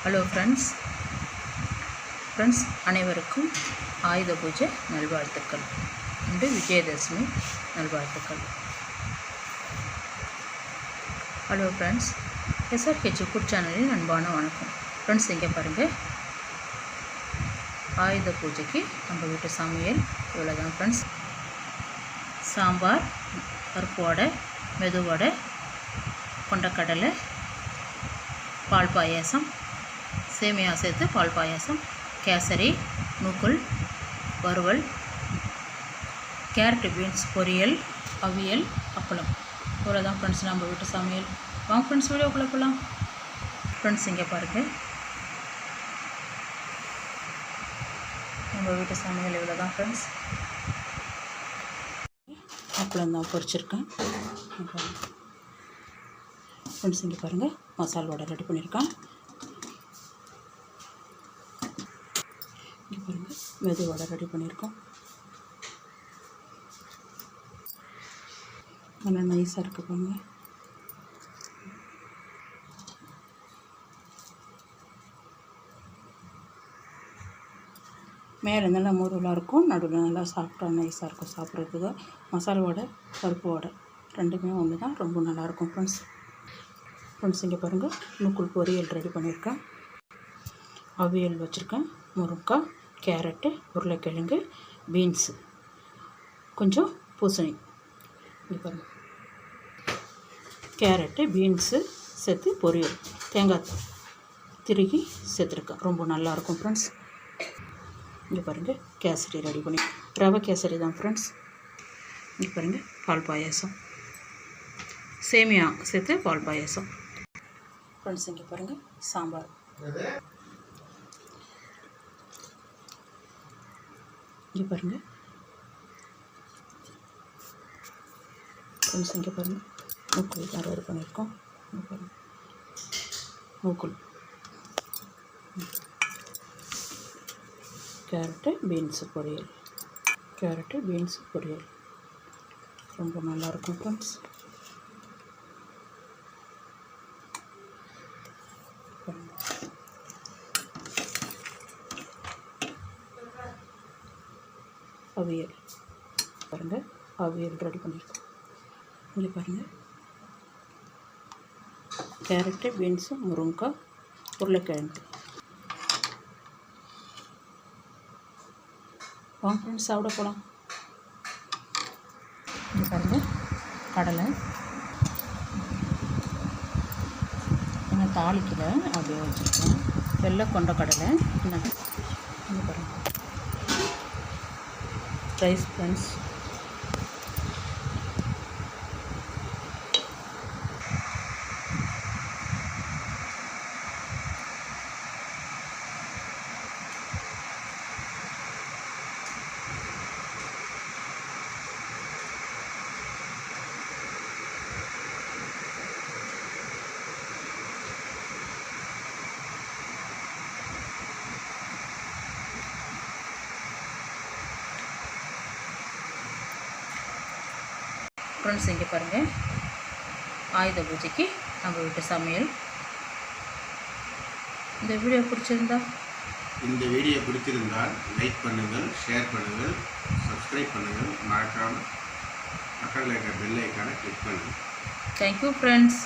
Hello friends அனைவருக்கும் ஆயுத பூஜை நல்வாழ்த்துக்கள். இன்று விஜயதசமி நல்வாழ்த்துக்கள். ஹலோ ஃப்ரெண்ட்ஸ், SRH ஃபுட் சேனலின் அன்பான வணக்கம். ஃப்ரெண்ட்ஸ், இங்கே பாருங்கள், ஆயுத பூஜைக்கு நம்ம வீட்டு சமையல் இவ்வளோதான் ஃப்ரெண்ட்ஸ். சாம்பார், பருப்பு வடை, மெது வடை, கொண்டக்கடலை, பால் பாயாசம், சேமியா சேர்த்து பால் பாயாசம், கேசரி, நூக்கல், வறுவல், கேரட் பீன்ஸ் பொரியல், அவியல், அப்பளம். இவ்வளோதான் ஃப்ரெண்ட்ஸ் நம்ம வீட்டு சமையல். வாங்க ஃப்ரெண்ட்ஸ், வீடியோக்குள்ளே போகலாம். ஃப்ரெண்ட்ஸ், இங்கே பாருங்கள், நம்ம வீட்டு சமையல் இவ்வளோதான் ஃப்ரெண்ட்ஸ். அப்பளம் தான் பொரிச்சிருக்கேன் ஃப்ரெண்ட்ஸ். இங்கே பாருங்கள், மசால் வடை ரெடி பண்ணியிருக்கேன். இங்கே பாருங்கள், மெது வடை ரெடி பண்ணியிருக்கோம். நல்லா நைஸாக இருக்குது பாருங்கள். மேலே நல்லா முருகலாக இருக்கும், நடுவில் நல்லா சாஃப்டாக நைஸாக இருக்கும் சாப்பிட்றதுக்கு. மசால் வடை, பருப்பு வடை ரெண்டுமே ஒன்று தான், ரொம்ப நல்லாயிருக்கும் ஃப்ரெண்ட்ஸ். இங்கே பாருங்கள், நூக்கல் பொரியல் ரெடி பண்ணியிருக்கேன். அவியல் வச்சுருக்கேன். முருங்கைக்காய், கேரட்டு, உருளைக்கிழங்கு, பீன்ஸு, கொஞ்சம் பூசணி. இங்கே பாருங்கள், கேரட்டு பீன்ஸு சேர்த்து பொரியல், தேங்காய் திருகி சேர்த்துருக்கேன். ரொம்ப நல்லாயிருக்கும் ஃப்ரெண்ட்ஸ். இங்கே பாருங்கள், கேசரி ரெடி பண்ணி, ரவை கேசரி தான் ஃப்ரெண்ட்ஸ். இங்கே பாருங்கள், பால் பாயாசம், சேமியா சேர்த்து பால் பாயாசம் ஃப்ரெண்ட்ஸ். இங்கே பாருங்கள், சாம்பார். இங்கே பாருங்கள் ஃப்ரெண்ட்ஸ், இங்கே பாருங்கள், நூக்கல் தான் ரெடி பண்ணியிருக்கோம். இங்கே பாருங்கள், நூக்கல், கேரட்டு பீன்ஸு பொரியல், கேரட்டு பீன்ஸு பொரியல் ரொம்ப நல்லாயிருக்கும் ஃப்ரெண்ட்ஸ். அவியல் பாருங்கள், அவியல் ரெடி பண்ணியிருக்கோம். இங்கே பாருங்கள், கேரட்டு பீன்ஸு, முருங்கைக்காய், உருளைக்கிழங்கு. வாங்க ஃப்ரெண்ட்ஸ், சாப்பிட போகலாம். இங்கே பாருங்கள், கடலை என்ன தாளிக்கலை, அப்படியே வச்சுருக்கேன். வெள்ளை கொண்ட கடலை. இங்கே பாருங்கள், ரைஸ் ஃப்ரெண்ட்ஸ். ஃப்ரெண்ட்ஸ், இங்கே பாருங்கள், ஆயுத பூஜைக்கு நம்ம வீட்டு சமையல். இந்த வீடியோ பிடிச்சிருந்தால் லைக் பண்ணுங்கள், ஷேர் பண்ணுங்கள், சப்ஸ்கிரைப் பண்ணுங்கள், மறக்காமல் பக்கத்தில் இருக்கிற பெல் ஐக்கானை கிளிக் பண்ணுங்கள். Thank you friends.